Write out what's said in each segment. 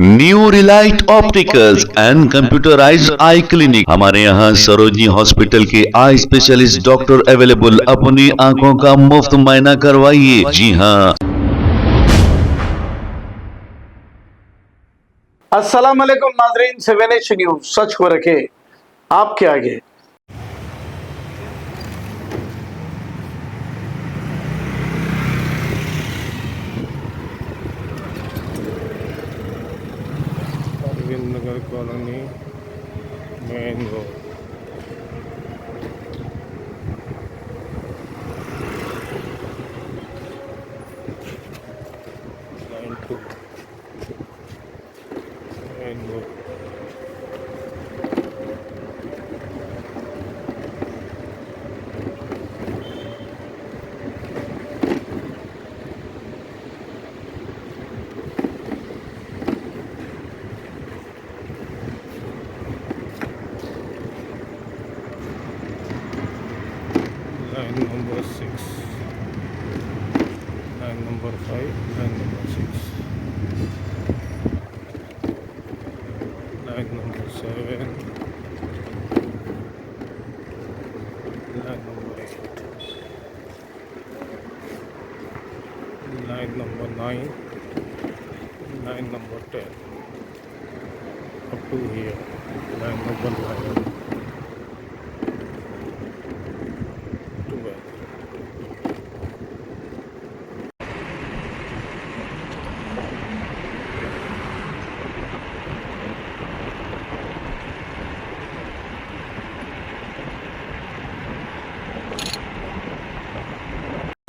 New relight opticals and computerised eye clinic. हमारे यहाँ Sarojini hospital के आई स्पेशलिस्ट डॉक्टर अवेलेबल। अपनी आंखों का मुफ्त मुआयना करवाइए। जी हाँ। अस्सलाम वालेकुम नाजरीन, 7H न्यूज सच को रखे आपके आगे। Arvind Nagar colony main road. Line 2 main road. Line number 6, line number 5, line number 6, line number 7, line number 8, line number 9, line number 10, up to here, line number 11, 12.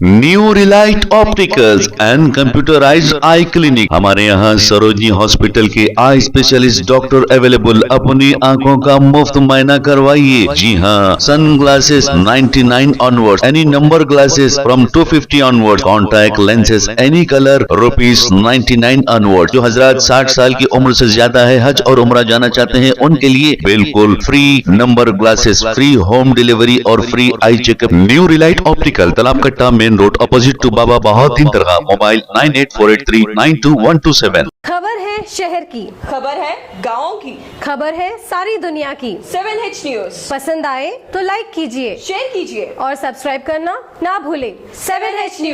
New relight opticals and computerised eye clinic. हमारे यहाँ Sarojini hospital के eye specialist doctor available. अपनी आंखों का मुफ्त मुआयना करवाइए। जी हाँ। Sun glasses 99 onward, any number glasses from 250 onward, contact lenses any colour ₹99 onward. जो हजरात 60 साल की उम्र से ज्यादा है, हज और उम्रा जाना चाहते हैं, उनके लिए बिल्कुल free number glasses, free home delivery और free eye checkup. New relight optical, Talab Katta main road, opposite to Baba Bahauddin Dargah. Mobile 9848392127। खबर है शहर की, खबर है गाँव की, खबर है सारी दुनिया की। 7H न्यूज पसंद आए तो लाइक कीजिए, शेयर कीजिए और सब्सक्राइब करना ना भूलें। 7H news.